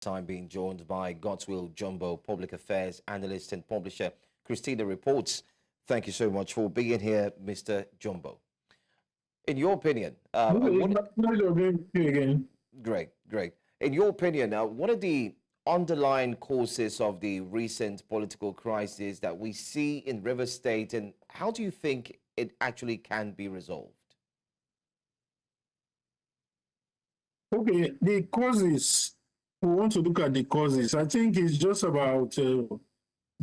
Time being joined by Godswill Jumbo public affairs analyst and publisher Christina Reports. Thank you so much for being here, Mr. Jumbo. In your opinion, great. In your opinion, what are the underlying causes of the recent political crisis that we see in Rivers State, and how do you think it actually can be resolved? Okay, the causes. We want to look at the causes. I think it's just about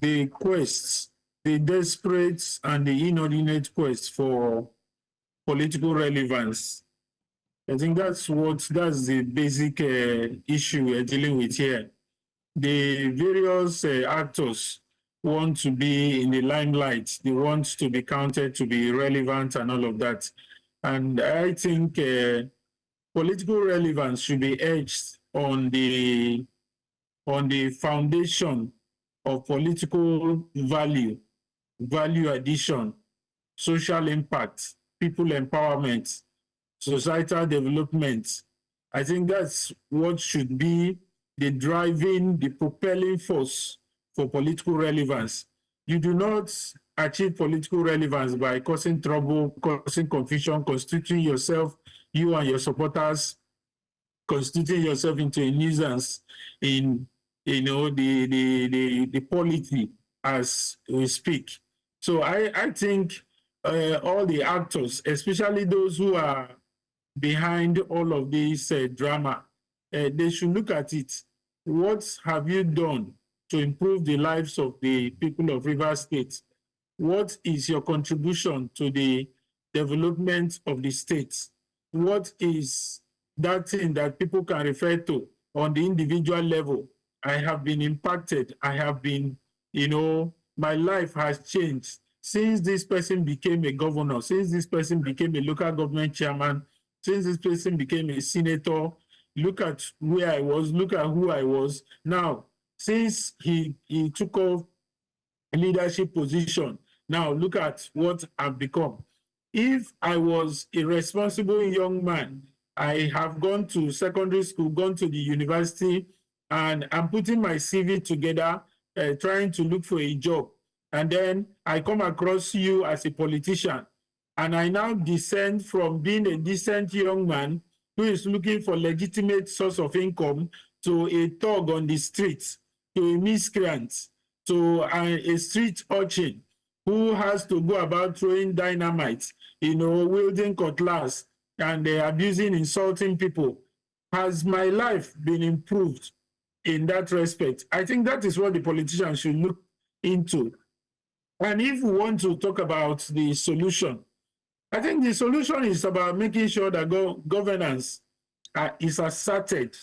the quests, the desperate and the inordinate quest for political relevance. I think that's the basic issue we're dealing with here. The various actors want to be in the limelight. They want to be counted to be relevant and all of that. And I think political relevance should be edged on the foundation of political value addition, social impact, people empowerment, societal development. I think that's what should be the driving, the propelling force for political relevance. You do not achieve political relevance by causing trouble, causing confusion, constituting yourself, you and your supporters, constituting yourself into a nuisance in the polity as we speak. So I think all the actors, especially those who are behind all of this drama, they should look at it. What have you done to improve the lives of the people of Rivers State? What is your contribution to the development of the state? What is that thing that people can refer to on the individual level? I have been impacted. I have been, my life has changed since this person became a governor, since this person became a local government chairman, since this person became a senator. Look at where I was, look at who I was. Now, since he took off a leadership position, now look at what I've become. If I was a responsible young man, I have gone to secondary school, gone to the university, and I'm putting my CV together, trying to look for a job. And then I come across you as a politician, and I now descend from being a decent young man who is looking for legitimate source of income to a thug on the streets, to a miscreant, to a street urchin who has to go about throwing dynamite, wielding cutlass, and abusing, insulting people. Has my life been improved in that respect? I think that is what the politicians should look into. And if we want to talk about the solution, I think the solution is about making sure that governance is asserted.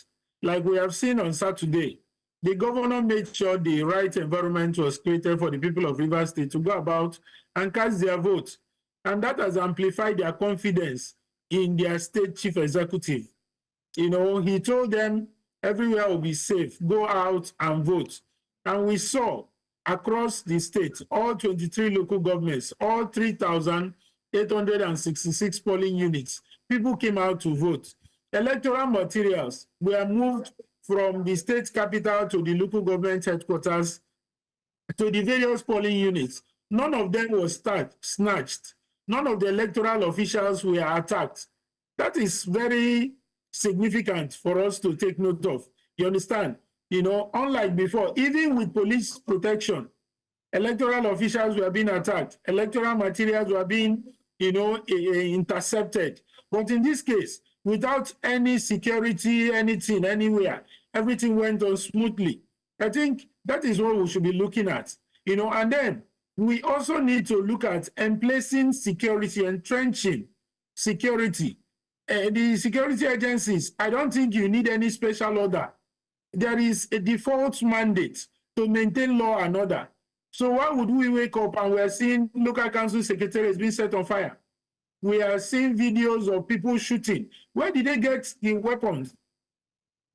Like we have seen on Saturday, the governor made sure the right environment was created for the people of Rivers State to go about and cast their vote. And that has amplified their confidence in their state chief executive. He told them everywhere will be safe, go out and vote. And we saw across the state, all 23 local governments, all 3,866 polling units, people came out to vote. Electoral materials were moved from the state capital to the local government headquarters to the various polling units. None of them was snatched. None of the electoral officials were attacked. That is very significant for us to take note of. You understand? Unlike before, even with police protection, electoral officials were being attacked. Electoral materials were being, intercepted. But in this case, without any security, anything, anywhere, everything went on smoothly. I think that is what we should be looking at. And then we also need to look at emplacing security, entrenching security. The security agencies, I don't think you need any special order. There is a default mandate to maintain law and order. So why would we wake up and we're seeing local council secretariats being set on fire? We are seeing videos of people shooting. Where did they get the weapons?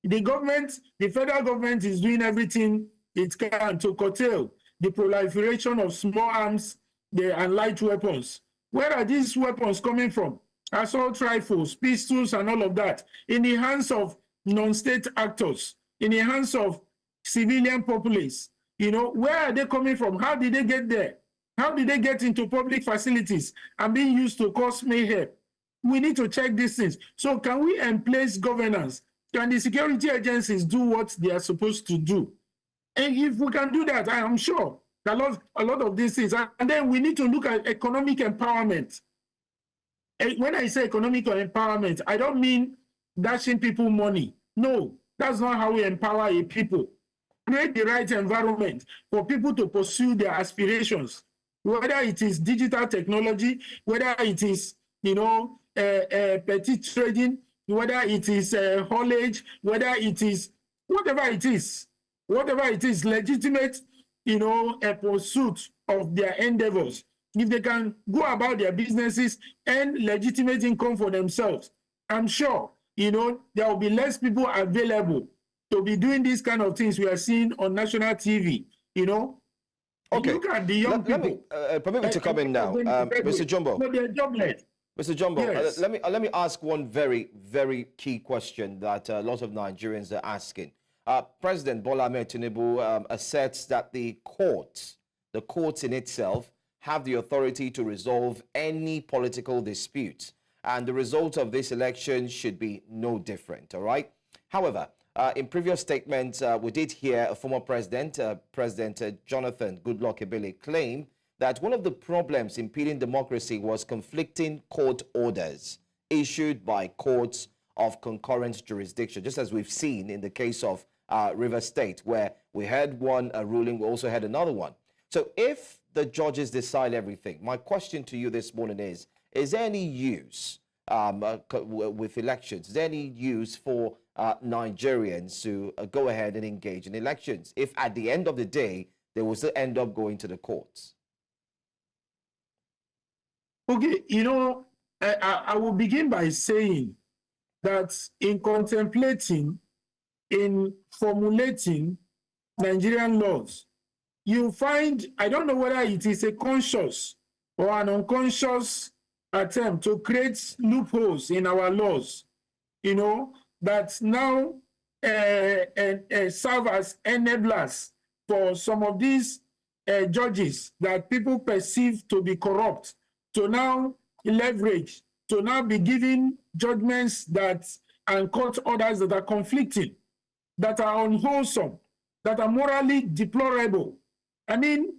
The government, the federal government is doing everything it can to curtail the proliferation of small arms and light weapons. Where are these weapons coming from? Assault rifles, pistols, and all of that in the hands of non-state actors. in the hands of civilian populace. You know, where are they coming from? How did they get there? How did they get into public facilities and being used to cause mayhem? We need to check these things. So can we emplace governance? Can the security agencies do what they are supposed to do? And if we can do that, I am sure a lot of these things. And then we need to look at economic empowerment. And when I say economic empowerment, I don't mean dashing people money. No, that's not how we empower a people. Create the right environment for people to pursue their aspirations, whether it is digital technology, whether it is, you know, petty trading, whether it is haulage, whether it is whatever it is, legitimate, you know, a pursuit of their endeavors. If they can go about their businesses and legitimate income for themselves, I'm sure, you know, there will be less people available to be doing these kind of things we are seeing on national TV, you know. Okay. Look at the young people. Permit me to come in now. Mr. Jumbo. No, they're jobless. Mr. Jumbo, Yes. let me ask one very, very key question that a lot of Nigerians are asking. President Bola Ahmed Tinubu asserts that the courts in itself, have the authority to resolve any political dispute, and the result of this election should be no different, all right? However, in previous statements, we did hear a former president, President Jonathan Goodluck Ebele, claim that one of the problems impeding democracy was conflicting court orders issued by courts of concurrent jurisdiction, just as we've seen in the case of River State, where we had one ruling, we also had another one. So if the judges decide everything, my question to you this morning is there any use with elections? Is there any use for Nigerians to go ahead and engage in elections if at the end of the day, they will still end up going to the courts? Okay, you know, I will begin by saying that in contemplating, in formulating Nigerian laws, you find, I don't know whether it is a conscious or an unconscious attempt to create loopholes in our laws, you know, that now serve as enablers for some of these judges that people perceive to be corrupt, to now leverage, to now be giving judgments that and court orders that are conflicting, that are unwholesome, that are morally deplorable. I mean,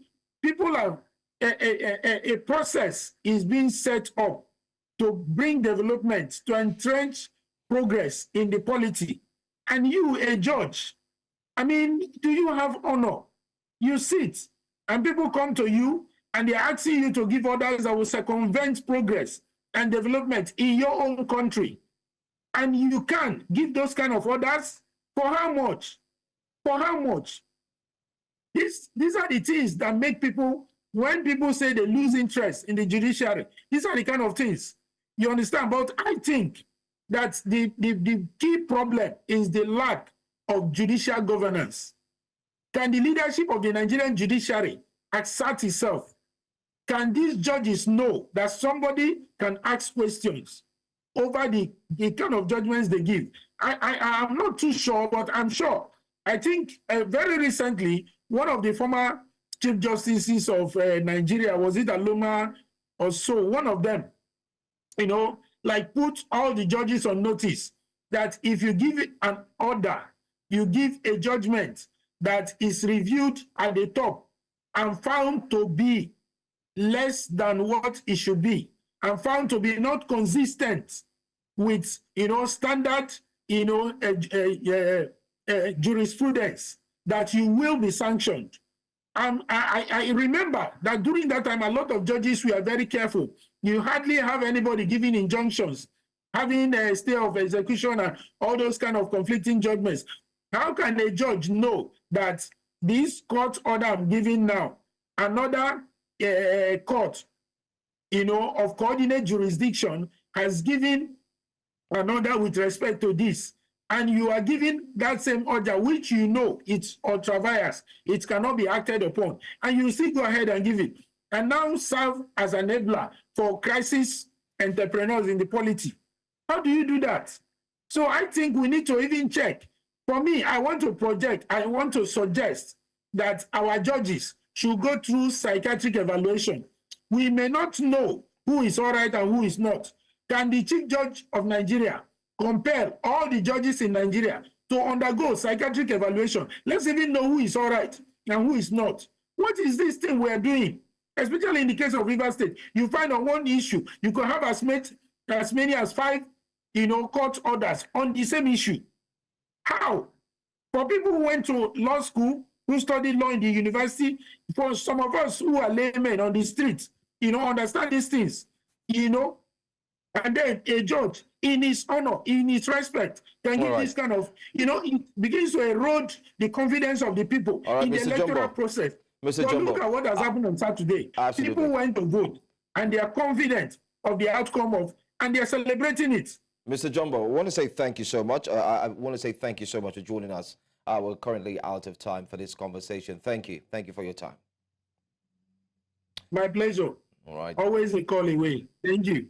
people have a process is being set up to bring development, to entrench progress in the polity. And you, a judge, I mean, do you have honor? You sit and people come to you and they're asking you to give orders that will circumvent progress and development in your own country. And you can give those kind of orders for how much? For how much? These are the things that make people, when people say they lose interest in the judiciary, these are the kind of things. You understand? But I think that the key problem is the lack of judicial governance. Can the leadership of the Nigerian judiciary assert itself? Can these judges know that somebody can ask questions over the kind of judgments they give? I'm not too sure, but I'm sure. I think very recently, one of the former chief justices of Nigeria, was it Aloma or so, one of them, you know, like put all the judges on notice that if you give an order, you give a judgment that is reviewed at the top and found to be less than what it should be, and found to be not consistent with, you know, standard, you know, jurisprudence, that you will be sanctioned. I remember that during that time, a lot of judges were very careful. You hardly have anybody giving injunctions, having a stay of execution and all those kind of conflicting judgments. How can a judge know that this court order I'm giving now, another court, you know, of coordinate jurisdiction has given an order with respect to this, and you are giving that same order, which you know it's ultra vires, it cannot be acted upon, and you still go ahead and give it, and now serve as an enabler for crisis entrepreneurs in the polity. How do you do that? So I think we need to even check For me, I want to suggest that our judges should go through psychiatric evaluation. We may not know who is all right and who is not. Can the Chief Judge of Nigeria compel all the judges in Nigeria to undergo psychiatric evaluation? Let's even know who is all right and who is not. What is this thing we are doing? Especially in the case of River State, you find on one issue, you could have as many as 5, court orders on the same issue. How? For people who went to law school, who studied law in the university, for some of us who are laymen on the streets, understand these things, and then a judge, in his honor, in his respect, can give this kind of, it begins to erode the confidence of the people in the electoral process. Mr. So look at what has happened on Saturday. Absolutely. People went to vote, and they are confident of the outcome and they are celebrating it. Mr. Jumbo, I want to say thank you so much. I want to say thank you so much for joining us. We're currently out of time for this conversation. Thank you. Thank you for your time. My pleasure. All right. Always a call away. Thank you.